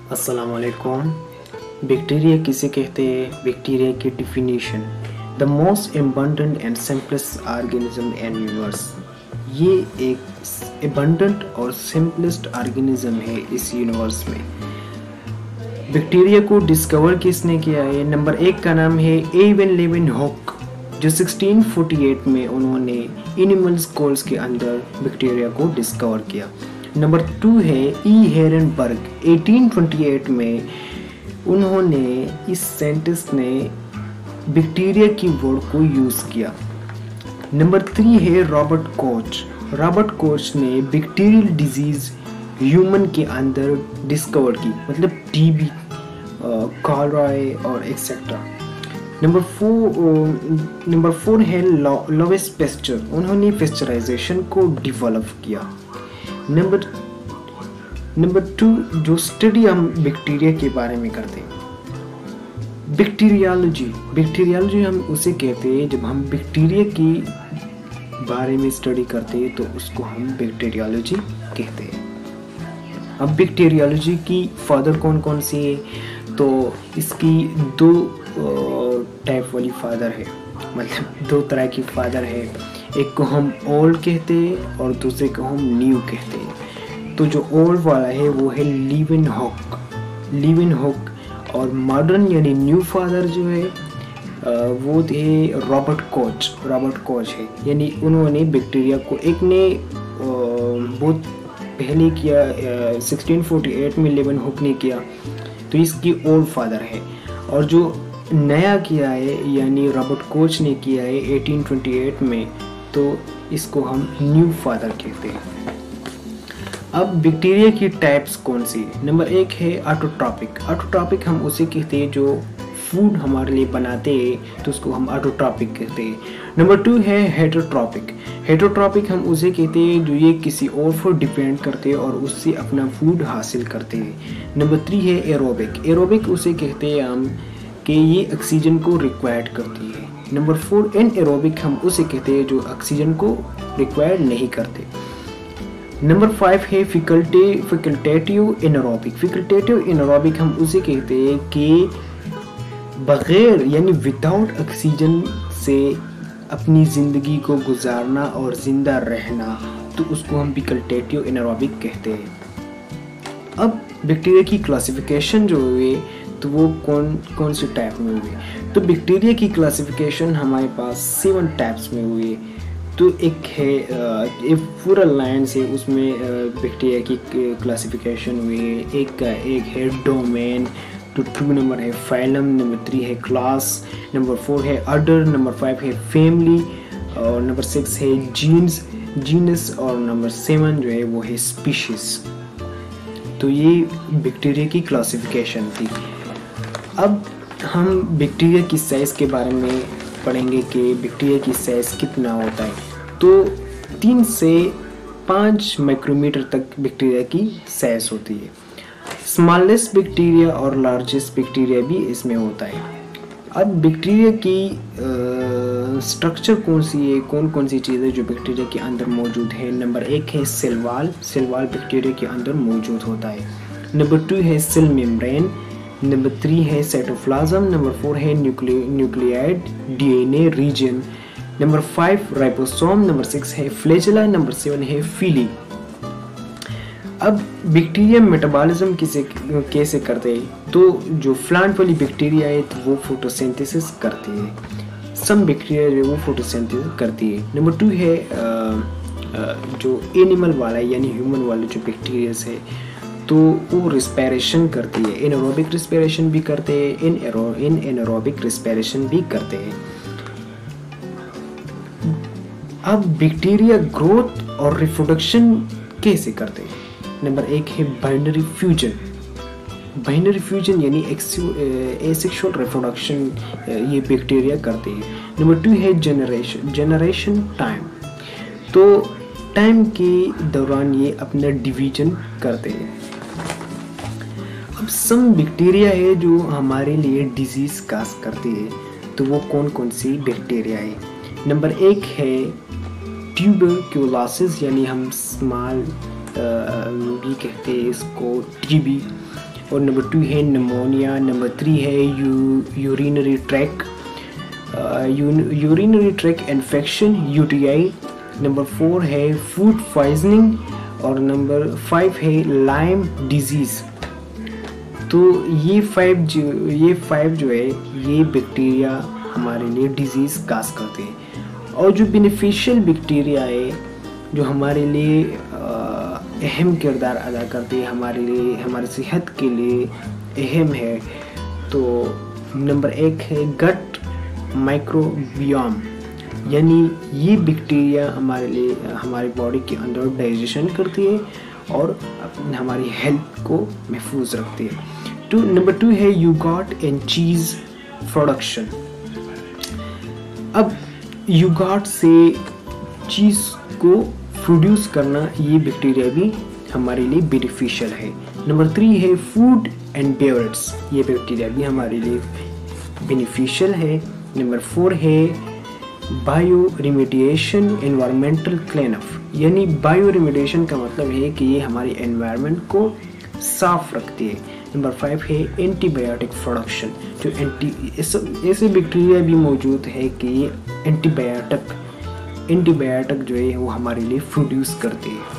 अस्सलाम वालेकुम। बैक्टीरिया किसे कहते हैं? बैक्टीरिया की definition, the most abundant and simplest organism in universe. ये एक एबंडेंट और सिंपलेस्ट ऑर्गेनिज्म है इस यूनिवर्स में। बैक्टीरिया को डिस्कवर किसने किया है? नंबर 1 का नाम है एवन लेवेनहुक, जो 1648 में उन्होंने एनिमल्स कोल्स के अंदर बैक्टीरिया को डिस्कवर किया। नंबर 2 है ई हेरनबर्ग, 1828 में उन्होंने, इस साइंटिस्ट ने बैक्टीरिया की वर्ड को यूज किया। नंबर 3 है रॉबर्ट कोच। रॉबर्ट कोच ने बैक्टीरियल डिजीज ह्यूमन के अंदर डिस्कवर की, मतलब टीबी, कॉलरा और एक्सेट्रा। नंबर 4 है लुईस पास्चर, उन्होंने पास्चराइजेशन को डेवलप किया। नंबर 2 जो स्टडी हम बैक्टीरिया के बारे में करते हैं, बैक्टीरियोलॉजी हम उसे कहते हैं जब हम बैक्टीरिया की बारे में स्टडी करते हैं तो उसको हम बैक्टीरियोलॉजी कहते हैं। अब बैक्टीरियोलॉजी की फादर कौन कौन सी है? तो इसकी 2 टाइप वाली फादर है, मतलब 2 तरह की फादर है। एक को हम ओल्ड कहते हैं और दूसरे को हम न्यू कहते हैं। तो जो ओल्ड वाला है वो है लीवेनहुक, और मॉडर्न यानी न्यू फादर जो है वो थे रॉबर्ट कोच है। यानी उन्होंने बैक्टीरिया को, एक ने बहुत पहले किया, 1648 में लीवेनहुक ने किया, तो इसकी ओल्ड फादर है। और जो नया किया है यानी रॉबर्ट कोच ने किया है 1828 में, तो इसको हम न्यू फादर कहते हैं। अब बैक्टीरिया की टाइप्स कौन सी? नंबर 1 है ऑटोट्रॉपिक हम उसे कहते हैं जो फूड हमारे लिए बनाते हैं, तो उसको हम ऑटोट्रॉपिक कहते हैं। नंबर 2 है हेटेरोट्रॉपिक हम उसे कहते हैं जो ये किसी और पर डिपेंड करते हैं और उससे अपना फूड हासिल करते हैं। नंबर 3 है एरोबिक उसे कहते हैं हम कि ये ऑक्सीजन को रिक्वायर्ड करती है। नंबर 4 एनएरोबिक हम उसे कहते हैं जो ऑक्सीजन को रिक्वायर्ड नहीं करते। नंबर 5 है फैकल्टेटिव एनारोबिक हम उसे कहते हैं कि बगैर यानी विदाउट ऑक्सीजन से अपनी ज़िंदगी को गुजारना और ज़िंदा रहना, तो उसको हम फैकल्टेटिव एनारोबिक कहते हैं। अब बैक्टीरिया की क्लासिफिकेशन जो हुई तो वो कौन से टाइप में हुई? तो बैक्टीरिया की क्लासिफिकेशन हमारे पास 7 टाइप्स में हुई। तो एक है एक पूरा लाइन से उसमें बैक्टीरिया की क्लासिफिकेशन हुई है। एक है डोमेन, तो 2 नंबर है फाइलम, नंबर 3 है क्लास, नंबर 4 है ऑर्डर, नंबर 5 है फैमिली, और नंबर 6 है जीनस, और नंबर 7 जो है वो है स्पीशीज। तो ये बैक्टीरिया की क्लासिफिकेशन थी। अब हम बैक्टीरिया की साइज़ के बारे में पढ़ेंगे कि बैक्टीरिया की साइज़ कितना होता है। तो 3 से 5 माइक्रोमीटर तक बैक्टीरिया की साइज़ होती है। स्मॉलेस्ट बैक्टीरिया और लार्जेस्ट बैक्टीरिया भी इसमें होता है। अब बैक्टीरिया की स्ट्रक्चर कौन सी चीज़ें जो बैक्टीरिया के अंदर मौजूद है? नंबर 1 है सेल वॉल बैक्टीरिया के अंदर मौजूद होता है। नंबर 2 है सेल मेम्ब्रेन, नंबर 3 है साइटोप्लाज्म, नंबर 4 है nucleoid DNA region, number 5 ribosome, number 6 है फ्लैजेला, नंबर 7 है फीली। अब बैक्टीरिया मेटाबॉलिज्म कैसे करते हैं? तो जो प्लांट वाली बैक्टीरिया है तो वो फोटोसिंथेसिस करती है। सम बैक्टीरिया जो वो फोटोसिंथेसिस करती है। नंबर 2 है जो एनिमल वाला यानी ह्यूमन वाले जो बैक्टीरिया है तो वो रिस्पिरेशन करती है। एनारोबिक रिस्पिरेशन भी करते हैं, एनारोबिक रिस्पिरेशन भी करते हैं। अब बैक्टीरिया ग्रोथ और रिप्रोडक्शन कैसे करते हैं? नंबर 1 है बाइनरी फ्यूजन यानी एसेक्सुअल रिप्रोडक्शन ये बैक्टीरिया करते हैं। नंबर 2 है जनरेशन टाइम, तो टाइम के दौरान ये अपना डिवीजन करते हैं। अब सम बैक्टीरिया है जो हमारे लिए डिजीज काज करती है, तो वो कौन सी बैक्टीरिया है? नंबर 1 है ट्यूबरक्यूलोसिस यानी हम स्मॉल भी कहते हैं इसको टीबी। और नंबर 2 है निमोनिया, नंबर 3 है urinary track infection UTI, number 4 है फूड पॉइजनिंग और नंबर 5 है लाइम डिजीज़। तो ये फाइव जो है ये बैक्टीरिया हमारे लिए डिजीज़ काज करते हैं। और जो बेनिफिशियल बैक्टीरिया है जो हमारे लिए अहम किरदार अदा करते हैं, हमारे लिए, हमारी सेहत के लिए अहम है, तो नंबर 1 है गट माइक्रोबियोम। यानी ये बैक्टीरिया हमारे लिए, हमारी बॉडी के अंदर डाइजेशन करती है और हमारी हेल्थ को महफूज रखती है। तो नंबर 2 है यूगॉट एंड चीज़ प्रोडक्शन। अब यूगॉट से चीज़ को प्रोड्यूस करना ये बैक्टीरिया भी हमारे लिए बेनिफिशियल है। नंबर 3 है फूड एंड बेवरेज, ये बैक्टीरिया भी हमारे लिए बेनिफिशियल है। नंबर 4 है बायो रिमेडिएशन एनवायरमेंटल क्लीनअप, यानी बायो रिमेडिएशन का मतलब है कि ये हमारे एनवायरनमेंट को साफ रखती है। नंबर 5 है एंटीबायोटिक प्रोडक्शन, जो ऐसे बैक्टीरिया भी मौजूद है कि ये एंटीबायोटिक जो है वो हमारे लिए प्रोड्यूस करते हैं।